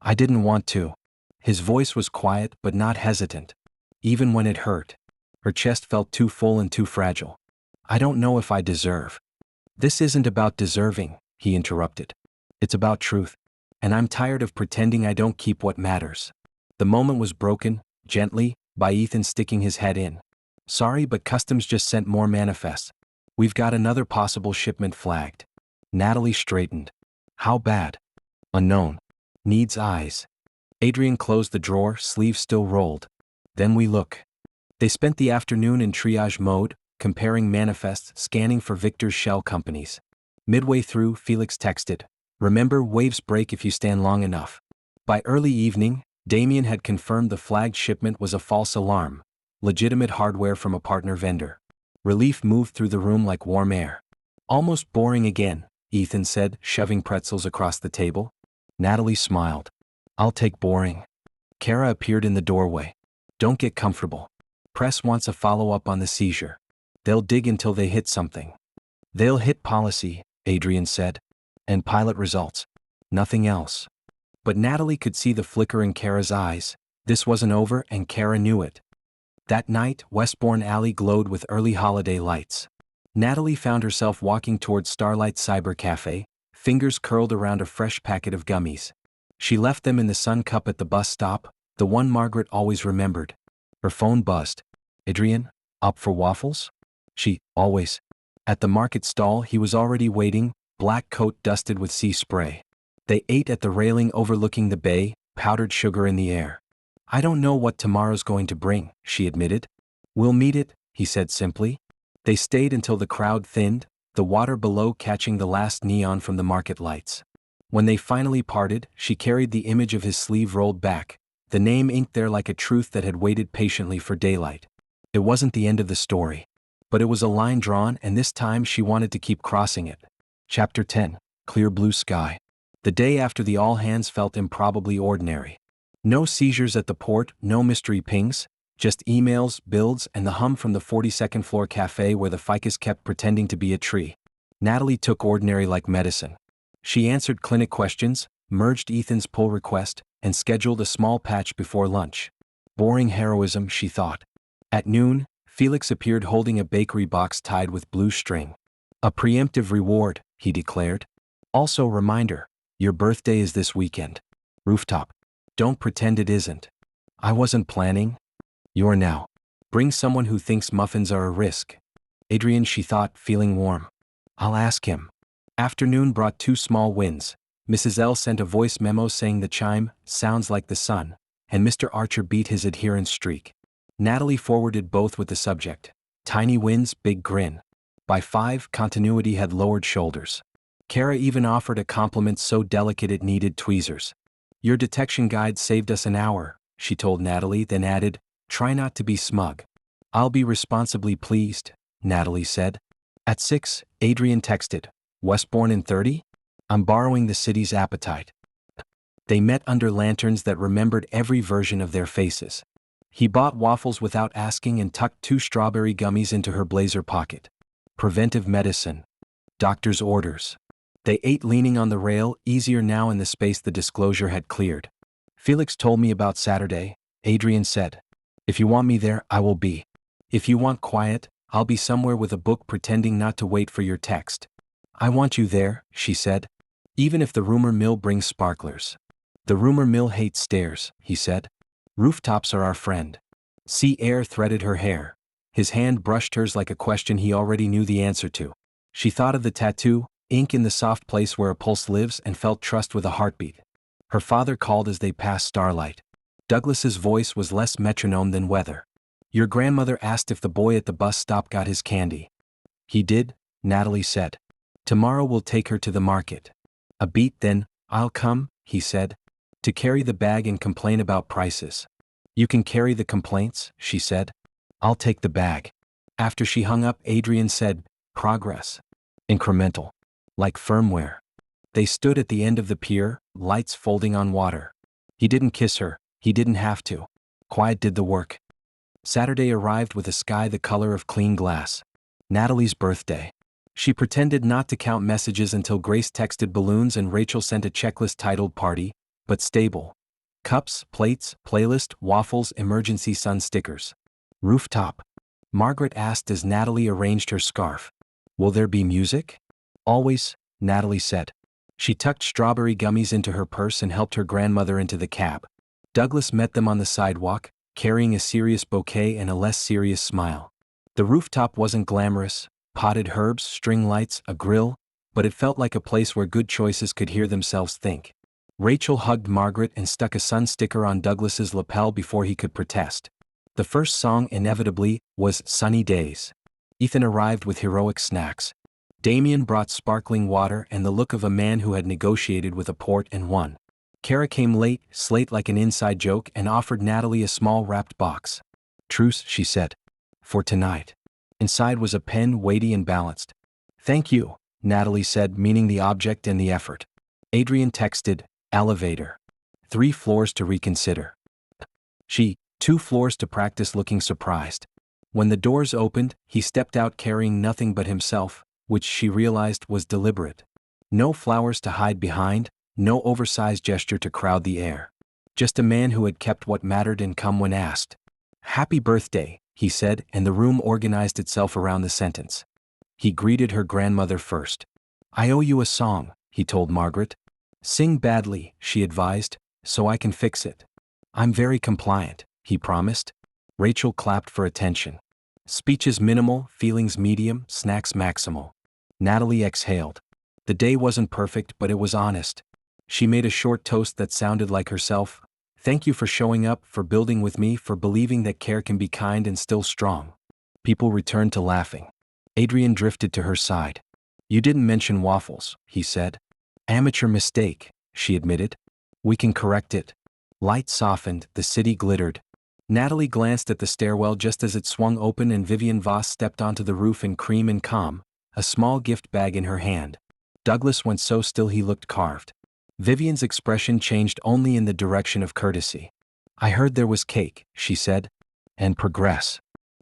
A: "I didn't want to." His voice was quiet but not hesitant. Even when it hurt. Her chest felt too full and too fragile. "I don't know if I deserve." "This isn't about deserving," he interrupted. "It's about truth. And I'm tired of pretending I don't keep what matters." The moment was broken, gently, by Ethan sticking his head in. "Sorry, but customs just sent more manifests. We've got another possible shipment flagged." Natalie straightened. "How bad?" "Unknown. Needs eyes." Adrian closed the drawer, sleeve still rolled. "Then we look." They spent the afternoon in triage mode, comparing manifests, scanning for Victor's shell companies. Midway through, Felix texted, "Remember, waves break if you stand long enough." By early evening, Damian had confirmed the flagged shipment was a false alarm. Legitimate hardware from a partner vendor. Relief moved through the room like warm air. "Almost boring again," Ethan said, shoving pretzels across the table. Natalie smiled. "I'll take boring." Kara appeared in the doorway. "Don't get comfortable. Press wants a follow-up on the seizure. They'll dig until they hit something." "They'll hit policy," Adrian said. "And pilot results. Nothing else." But Natalie could see the flicker in Kara's eyes. This wasn't over, and Kara knew it. That night, Westbourne Alley glowed with early holiday lights. Natalie found herself walking toward Starlight Cyber Café, fingers curled around a fresh packet of gummies. She left them in the sun cup at the bus stop, the one Margaret always remembered. Her phone buzzed. "Adrian, up for waffles?" "She, always." At the market stall he was already waiting, black coat dusted with sea spray. They ate at the railing overlooking the bay, powdered sugar in the air. I don't know what tomorrow's going to bring, she admitted. We'll meet it, he said simply. They stayed until the crowd thinned, the water below catching the last neon from the market lights. When they finally parted, she carried the image of his sleeve rolled back, the name inked there like a truth that had waited patiently for daylight. It wasn't the end of the story. But it was a line drawn, and this time she wanted to keep crossing it. Chapter 10. Clear blue sky. The day after the all-hands felt improbably ordinary. No seizures at the port, no mystery pings, just emails, builds, and the hum from the 42nd floor cafe where the ficus kept pretending to be a tree. Natalie took ordinary like medicine. She answered clinic questions, merged Ethan's pull request, and scheduled a small patch before lunch. Boring heroism, she thought. At noon, Felix appeared holding a bakery box tied with blue string. A preemptive reward, he declared. Also reminder, your birthday is this weekend. Rooftop. Don't pretend it isn't. I wasn't planning. You're now. Bring someone who thinks muffins are a risk. Adrian, she thought, feeling warm. I'll ask him. Afternoon brought 2 small wins. Mrs. L sent a voice memo saying the chime sounds like the sun, and Mr. Archer beat his adherence streak. Natalie forwarded both with the subject. Tiny wins, big grin. By 5, continuity had lowered shoulders. Kara even offered a compliment so delicate it needed tweezers. Your detection guide saved us an hour, she told Natalie, then added, try not to be smug. I'll be responsibly pleased, Natalie said. At 6, Adrian texted, Westbourne in 30? I'm borrowing the city's appetite. They met under lanterns that remembered every version of their faces. He bought waffles without asking and tucked 2 strawberry gummies into her blazer pocket. Preventive medicine. Doctor's orders. They ate leaning on the rail, easier now in the space the disclosure had cleared. Felix told me about Saturday, Adrian said. If you want me there, I will be. If you want quiet, I'll be somewhere with a book pretending not to wait for your text. I want you there, she said. Even if the rumor mill brings sparklers. The rumor mill hates stairs, he said. Rooftops are our friend. Sea air threaded her hair. His hand brushed hers like a question he already knew the answer to. She thought of the tattoo, ink in the soft place where a pulse lives, and felt trust with a heartbeat. Her father called as they passed Starlight. Douglas's voice was less metronome than weather. Your grandmother asked if the boy at the bus stop got his candy. He did, Natalie said. Tomorrow we'll take her to the market. A beat then, I'll come, he said. To carry the bag and complain about prices. You can carry the complaints, she said. I'll take the bag. After she hung up, Adrian said, progress. Incremental. Like firmware. They stood at the end of the pier, lights folding on water. He didn't kiss her, he didn't have to. Quiet did the work. Saturday arrived with a sky the color of clean glass. Natalie's birthday. She pretended not to count messages until Grace texted balloons and Rachel sent a checklist titled party, but stable. Cups, plates, playlist, waffles, emergency sun stickers. Rooftop. Margaret asked as Natalie arranged her scarf. Will there be music? Always, Natalie said. She tucked strawberry gummies into her purse and helped her grandmother into the cab. Douglas met them on the sidewalk, carrying a serious bouquet and a less serious smile. The rooftop wasn't glamorous, potted herbs, string lights, a grill, but it felt like a place where good choices could hear themselves think. Rachel hugged Margaret and stuck a sun sticker on Douglas's lapel before he could protest. The first song, inevitably, was Sunny Days. Ethan arrived with heroic snacks. Damian brought sparkling water and the look of a man who had negotiated with a port and won. Kara came late, slate like an inside joke, and offered Natalie a small wrapped box. Truce, she said. For tonight. Inside was a pen, weighty and balanced. Thank you, Natalie said, meaning the object and the effort. Adrian texted, elevator. 3 floors to reconsider. She, 2 floors to practice looking surprised. When the doors opened, he stepped out carrying nothing but himself, which she realized was deliberate. No flowers to hide behind, no oversized gesture to crowd the air. Just a man who had kept what mattered and come when asked. Happy birthday, he said, and the room organized itself around the sentence. He greeted her grandmother first. I owe you a song, he told Margaret. Sing badly, she advised, so I can fix it. I'm very compliant, he promised. Rachel clapped for attention. Speeches minimal, feelings medium, snacks maximal. Natalie exhaled. The day wasn't perfect, but it was honest. She made a short toast that sounded like herself. Thank you for showing up, for building with me, for believing that care can be kind and still strong. People returned to laughing. Adrian drifted to her side. You didn't mention waffles, he said. Amateur mistake, she admitted. We can correct it. Light softened, the city glittered. Natalie glanced at the stairwell just as it swung open and Damian Vance stepped onto the roof in cream and calm, a small gift bag in her hand. Douglas went so still he looked carved. Vivian's expression changed only in the direction of courtesy. I heard there was cake, she said. And progress.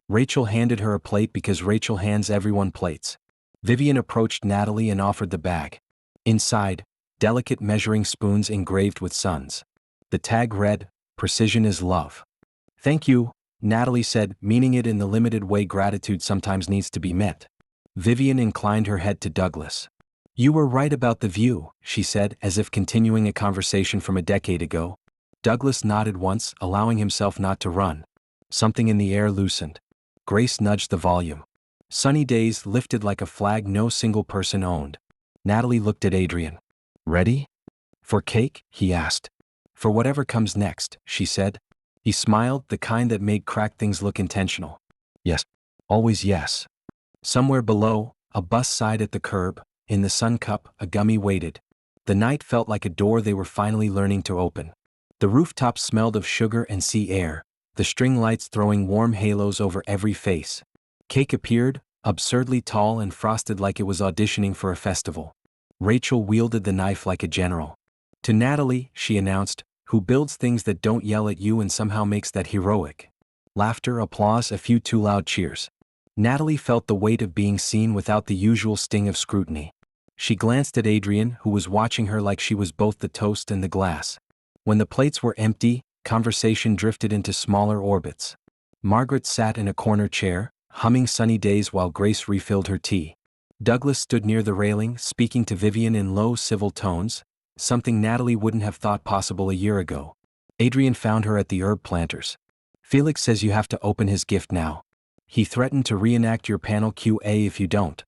A: Rachel handed her a plate because Rachel hands everyone plates. Vivian approached Natalie and offered the bag. Inside, delicate measuring spoons engraved with suns. The tag read, Precision is love. Thank you, Natalie said, meaning it in the limited way gratitude sometimes needs to be met. Vivian inclined her head to Douglas. You were right about the view, she said, as if continuing a conversation from a decade ago. Douglas nodded once, allowing himself not to run. Something in the air loosened. Grace nudged the volume. Sunny days lifted like a flag no single person owned. Natalie looked at Adrian. Ready? For cake? He asked. For whatever comes next, she said. He smiled, the kind that made cracked things look intentional. Yes. Always yes. Somewhere below, a bus sighed at the curb. In the sun cup, a gummy waited. The night felt like a door they were finally learning to open. The rooftops smelled of sugar and sea air, the string lights throwing warm halos over every face. Cake appeared, absurdly tall and frosted like it was auditioning for a festival. Rachel wielded the knife like a general. To Natalie, she announced, who builds things that don't yell at you and somehow makes that heroic. Laughter, applause, a few too loud cheers. Natalie felt the weight of being seen without the usual sting of scrutiny. She glanced at Adrian, who was watching her like she was both the toast and the glass. When the plates were empty, conversation drifted into smaller orbits. Margaret sat in a corner chair, humming Sunny Days while Grace refilled her tea. Douglas stood near the railing, speaking to Vivian in low, civil tones, something Natalie wouldn't have thought possible a year ago. Adrian found her at the herb planters. Felix says you have to open his gift now. He threatened to reenact your panel QA if you don't.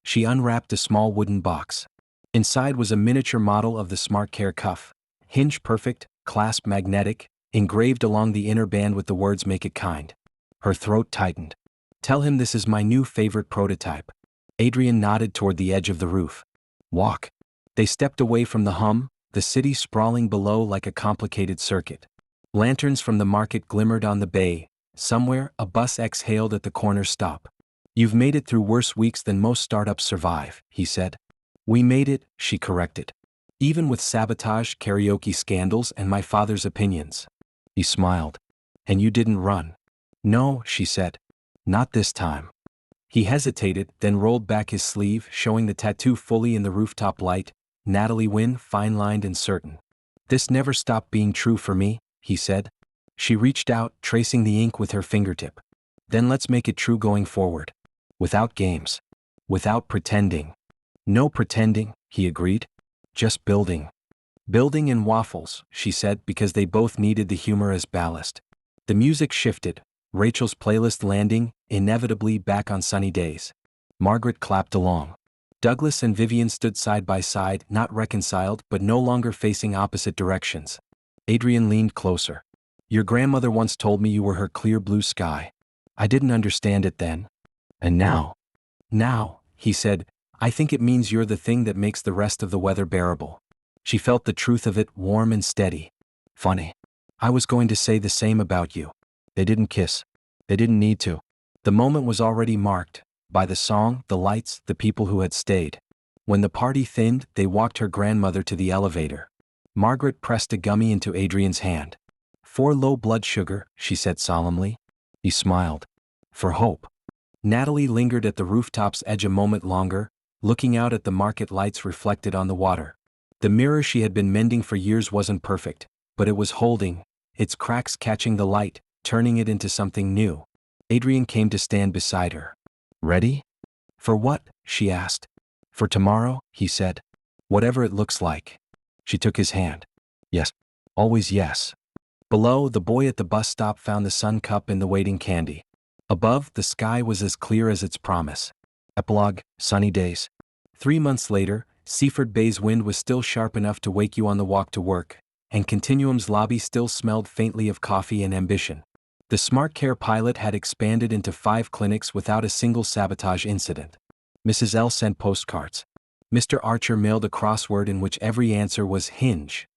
A: She unwrapped a small wooden box. Inside was a miniature model of the Smart Care cuff, hinge perfect, clasp magnetic, engraved along the inner band with the words Make It Kind. Her throat tightened. Tell him this is my new favorite prototype. Adrian nodded toward the edge of the roof. Walk. They stepped away from the hum, the city sprawling below like a complicated circuit. Lanterns from the market glimmered on the bay. Somewhere, a bus exhaled at the corner stop. You've made it through worse weeks than most startups survive, he said. We made it, she corrected. Even with sabotage, karaoke scandals, and my father's opinions. He smiled. And you didn't run. No, she said. Not this time. He hesitated, then rolled back his sleeve, showing the tattoo fully in the rooftop light. Natalie Wynne, fine-lined and certain. This never stopped being true for me, he said. She reached out, tracing the ink with her fingertip. Then let's make it true going forward. Without games. Without pretending. No pretending, he agreed. Just building. Building and waffles, she said, because they both needed the humor as ballast. The music shifted, Rachel's playlist landing, inevitably back on Sunny Days. Margaret clapped along. Douglas and Vivian stood side by side, not reconciled but no longer facing opposite directions. Adrian leaned closer. Your grandmother once told me you were her clear blue sky. I didn't understand it then. And now? Now, he said, I think it means you're the thing that makes the rest of the weather bearable. She felt the truth of it, warm and steady. Funny. I was going to say the same about you. They didn't kiss. They didn't need to. The moment was already marked, by the song, the lights, the people who had stayed. When the party thinned, they walked her grandmother to the elevator. Margaret pressed a gummy into Adrian's hand. For low blood sugar, she said solemnly. He smiled. For hope. Natalie lingered at the rooftop's edge a moment longer, looking out at the market lights reflected on the water. The mirror she had been mending for years wasn't perfect, but it was holding, its cracks catching the light, turning it into something new. Adrian came to stand beside her. Ready? For what? She asked. For tomorrow, he said. Whatever it looks like. She took his hand. Yes. Always yes. Below, the boy at the bus stop found the sun cup and the waiting candy. Above, the sky was as clear as its promise. Epilogue, sunny days. 3 months later, Seaford Bay's wind was still sharp enough to wake you on the walk to work, and Continuum's lobby still smelled faintly of coffee and ambition. The Smart Care pilot had expanded into 5 clinics without a single sabotage incident. Mrs. L sent postcards. Mr. Archer mailed a crossword in which every answer was hinge.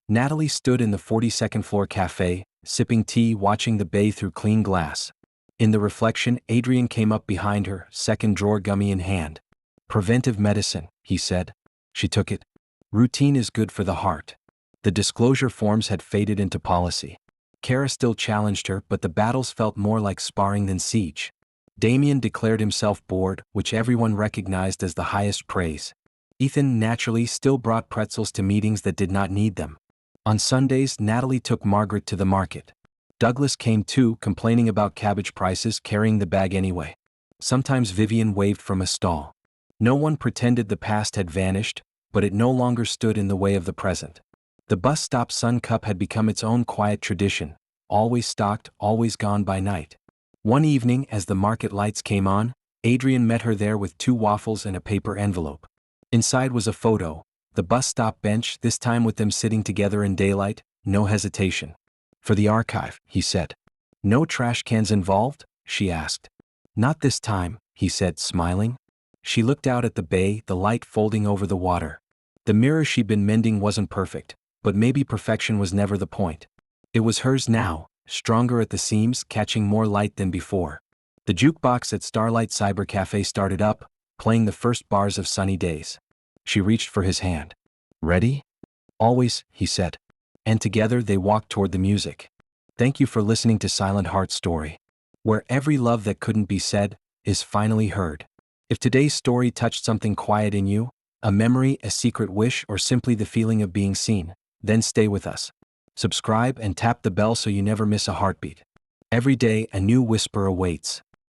A: Natalie stood in the 42nd floor cafe, sipping tea, watching the bay through clean glass. In the reflection, Adrian came up behind her, second drawer gummy in hand. Preventive medicine, he said. She took it. Routine is good for the heart. The disclosure forms had faded into policy. Kara still challenged her, but the battles felt more like sparring than siege. Damian declared himself bored, which everyone recognized as the highest praise. Ethan naturally still brought pretzels to meetings that did not need them. On Sundays, Natalie took Margaret to the market. Douglas came too, complaining about cabbage prices, carrying the bag anyway. Sometimes Vivian waved from a stall. No one pretended the past had vanished, but it no longer stood in the way of the present. The bus stop Sun Cup had become its own quiet tradition, always stocked, always gone by night. One evening, as the market lights came on, Adrian met her there with 2 waffles and a paper envelope. Inside was a photo, the bus stop bench, this time with them sitting together in daylight, no hesitation. For the archive, he said. No trash cans involved? She asked. Not this time, he said, smiling. She looked out at the bay, the light folding over the water. The mirror she'd been mending wasn't perfect, but maybe perfection was never the point. It was hers now, stronger at the seams, catching more light than before. The jukebox at Starlight Cyber Cafe started up, playing the first bars of Sunny Days. She reached for his hand. Ready? Always, he said. And together they walked toward the music. Thank you for listening to Silent Heart Story, where every love that couldn't be said is finally heard. If today's story touched something quiet in you, a memory, a secret wish, or simply the feeling of being seen, then stay with us. Subscribe and tap the bell so you never miss a heartbeat. Every day, a new whisper awaits.